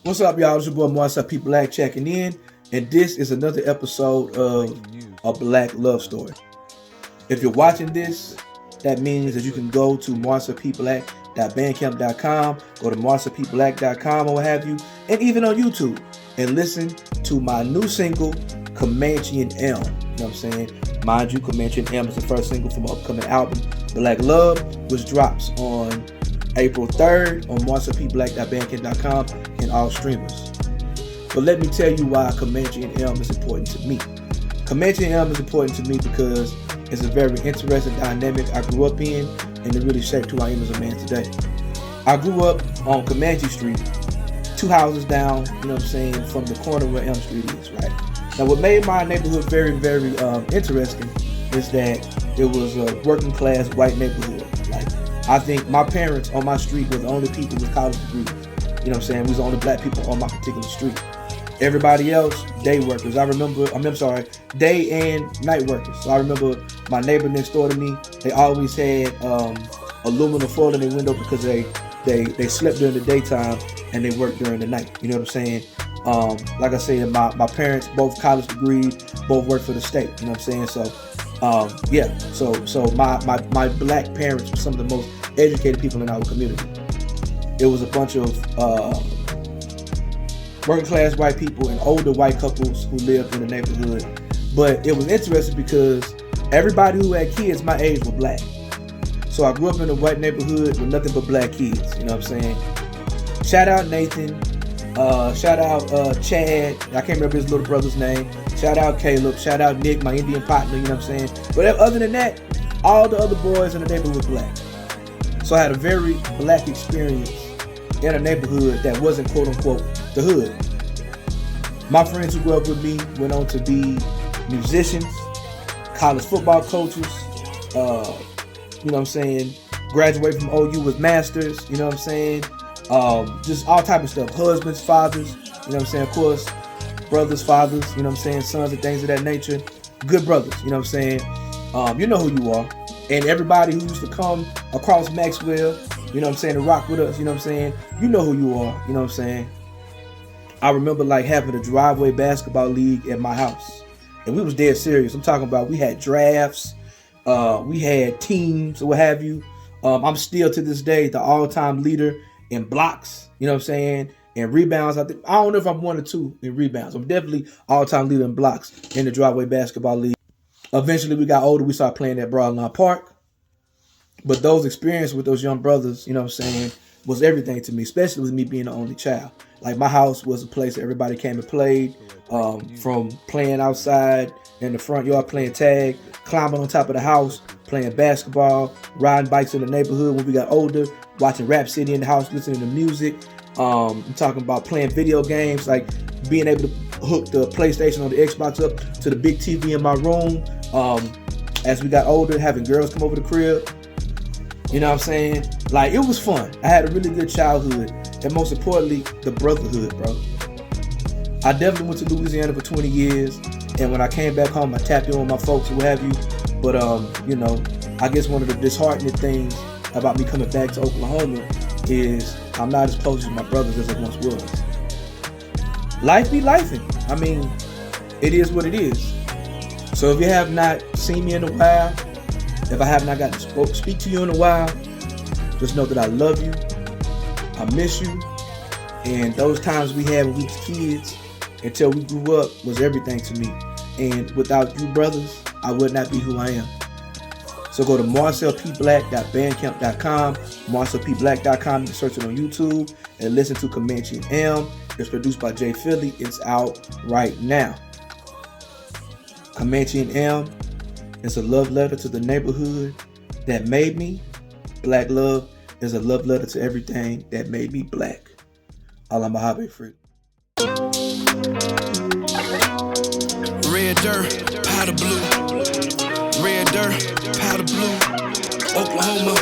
What's up, y'all? It's your boy Marcel P. Black checking in, and this is another episode of A Black Love Story. If you're watching this, that means that you can go to marcelpblack.bandcamp.com, go to marcelpblack.com or what have you, and even on YouTube, and listen to my new single, Comanche and M. You know what I'm saying? Mind you, Comanche and M is the first single from my upcoming album, Black Love, which drops on April 3rd on marcelpblack.bandcamp.com and all streamers. But let me tell you why Comanche and M is important to me. Comanche and M is important to me because it's a very interesting dynamic I grew up in, and it really shaped who I am as a man today. I grew up on Comanche Street, 2 houses down, you know what I'm saying, from the corner where Elm Street is, right? Now what made my neighborhood very, very interesting is that it was a working class white neighborhood. Like, I think my parents on my street were the only people with college degrees. You know what I'm saying? We was the only black people on my particular street. Everybody else, day workers. Day and night workers. So I remember my neighbor next door to me, they always had aluminum foil in their window because they slept during the daytime and they worked during the night. You know what I'm saying? Like I said, my parents, both college degrees, both worked for the state. You know what I'm saying? So So my black parents were some of the most educated people in our community. It was a bunch of working class white people and older white couples who lived in the neighborhood. But it was interesting because everybody who had kids my age were black. So I grew up in a white neighborhood with nothing but black kids. You know what I'm saying? Shout out Nathan. Shout out Chad. I can't remember his little brother's name. Shout out Caleb. Shout out Nick, my Indian partner. You know what I'm saying? But other than that, all the other boys in the neighborhood were black. So I had a very black experience in a neighborhood that wasn't quote unquote the hood. My friends who grew up with me went on to be musicians, college football coaches, you know what I'm saying, graduated from OU with masters, you know what I'm saying, just all type of stuff, husbands, fathers, you know what I'm saying, of course, brothers, fathers, you know what I'm saying, sons and things of that nature, good brothers, you know what I'm saying, you know who you are, and everybody who used to come across Maxwell, you know what I'm saying, to rock with us, you know what I'm saying, you know who you are, you know what I'm saying. I remember like having a driveway basketball league at my house, and we was dead serious. I'm talking about we had drafts, we had teams, or what have you. I'm still to this day the all-time leader in blocks, you know what I'm saying, and rebounds. I don't know if I'm 1 or 2 in rebounds. I'm definitely all-time leader in blocks in the driveway basketball league. Eventually we got older, we started playing at Broadlawn Park. But those experiences with those young brothers, you know what I'm saying, was everything to me, especially with me being the only child. Like, my house was a place that everybody came and played, from playing outside in the front yard, playing tag, climbing on top of the house, playing basketball, riding bikes in the neighborhood when we got older, watching Rap City in the house, listening to music. I'm talking about playing video games, like being able to hook the PlayStation or the Xbox up to the big TV in my room. As we got older, having girls come over the crib. You know what I'm saying? Like, it was fun. I had a really good childhood. And most importantly, the brotherhood, bro. I definitely went to Louisiana for 20 years. And when I came back home, I tapped in with my folks or what have you. But, you know, I guess one of the disheartening things about me coming back to Oklahoma is I'm not as close to my brothers as I once was. Life be lifing. I mean, it is what it is. So if you have not seen me in a while, if I have not gotten to speak to you in a while, just know that I love you, I miss you, and those times we had when we was kids until we grew up was everything to me. And without you brothers, I would not be who I am. So go to marcelpblack.bandcamp.com, marcelpblack.com, you can search it on YouTube, and listen to Comanche and M. It's produced by Jay Philly. It's out right now. Comanche and M. It's a love letter to the neighborhood that made me. Black love is a love letter to everything that made me black. Allah Mahabe Freak. Red dirt, powder blue. Red dirt, powder blue. Oklahoma.